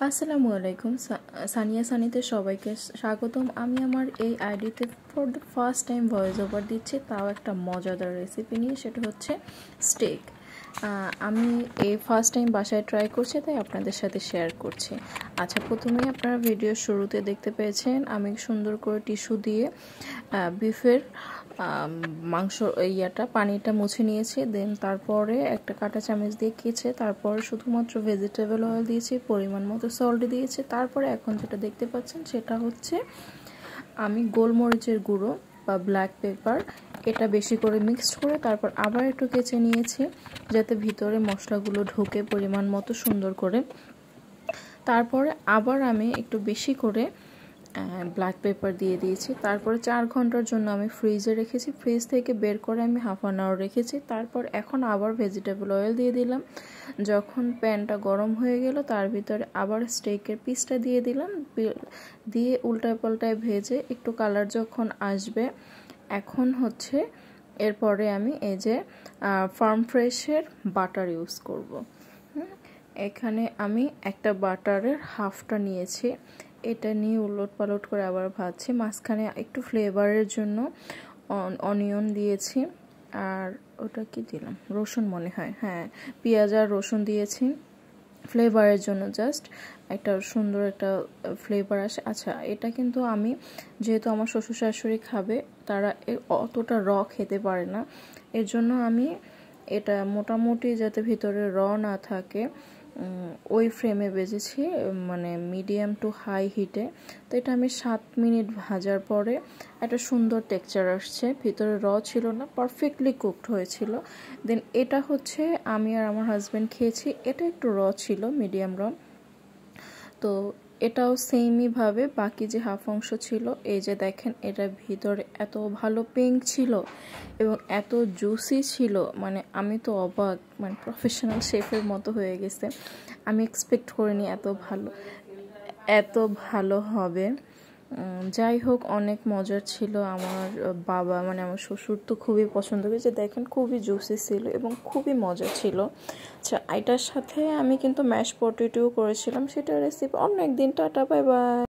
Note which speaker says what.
Speaker 1: আসসালামু আলাইকুম। সানিয়া সানিতে সবাইকে স্বাগতম। আমি আমার এই আইডিতে for the first time voice over দিচ্ছি, তাও একটা মজাদার রেসিপি নিয়ে, সেটা হচ্ছে স্টেক। আমি এই ফার্স্ট টাইম বাসায় ট্রাই করছি, তাই আপনাদের সাথে শেয়ার করছি। আচ্ছা, প্রথমেই আপনারা ভিডিওর শুরুতে দেখতে পেয়েছেন আমি সুন্দর করে টিস্যু দিয়ে বিফের মাংস পানিটা মুছে নিয়েছি। দেন তারপরে একটা কাঁটা চামচ দিয়ে কেচে তারপর শুধুমাত্র ভেজিটেবল অয়েল দিয়েছি, পরিমাণ মতো সল্ট দিয়েছি। তারপরে এখন যেটা দেখতে পাচ্ছেন সেটা হচ্ছে আমি গোলমরিচের গুঁড়ো বা ব্ল্যাক পেপার এটা বেশি করে মিক্সড করে তারপর আবার একটু কেচে নিয়েছি, যাতে ভিতরে মশলাগুলো ঢোকে পরিমাণ মতো সুন্দর করে। তারপরে আবার আমি একটু বেশি করে ব্ল্যাক পেপার দিয়ে দিয়েছি। তারপরে 4 ঘন্টার জন্য আমি ফ্রিজে রেখেছি। ফ্রিজ থেকে বের করে আমি হাফ অ্যান আওয়ার রেখেছি। তারপর এখন আবার ভেজিটেবল অয়েল দিয়ে দিলাম। যখন প্যানটা গরম হয়ে গেল তার ভিতরে আবার স্টেকের পিসটা দিয়ে দিলাম, দিয়ে উল্টায় পাল্টায় ভেজে একটু কালার যখন আসবে, এখন হচ্ছে এরপরে আমি এই যে ফার্ম ফ্রেশের বাটার ইউজ করব। এখানে আমি একটা বাটারের হাফটা নিয়েছি, এটা নিয়ে উলট পালট করে আবার ভাজছি। মাঝখানে একটু ফ্লেভারের জন্য অনিয়ন দিয়েছি, আর ওটা কি দিলাম, রসুন মনে হয়, হ্যাঁ পেঁয়াজ আর রসুন দিয়েছি ফ্লেভারের জন্য, জাস্ট একটা সুন্দর একটা ফ্লেভার আসে। আচ্ছা, এটা কিন্তু আমি যেহেতু আমার শ্বশুর শাশুড়ি খাবে, তারা অতটা খেতে পারে না, এর জন্য আমি এটা মোটামুটি যাতে ভিতরে না থাকে ওই ফ্রেমে ভেজেছি, মানে মিডিয়াম টু হাই হিটে। তো এটা আমি 7 মিনিট ভাজার পরে একটা সুন্দর টেক্সচার আসছে, ভিতরে ছিল না, পারফেক্টলি কুকড হয়েছিল। দেন এটা হচ্ছে আমি আর আমার হাজব্যান্ড খেয়েছি, এটা একটু ছিল, মিডিয়াম তো এটাও সেমইভাবে বাকি যে হাফ অংশ ছিল, এই যে দেখেন এটা ভিতরে এত ভালো পিঙ্ক ছিল এবং এত জুসি ছিল, মানে আমি তো অবাক, মানে প্রফেশনাল শেফের মতো হয়ে গেছে। আমি এক্সপেক্ট করিনি এত ভালো হবে। যাই হোক, অনেক মজার ছিল। আমার বাবা মানে আমার শ্বশুর তো খুবই পছন্দ করেছে, দেখেন খুবই জুসি ছিল এবং খুবই মজা ছিল। আচ্ছা, এটার সাথে আমি কিন্তু ম্যাশ পটেটোও করেছিলাম, সেটা রেসিপি অন্য একদিন। Tata, bye bye.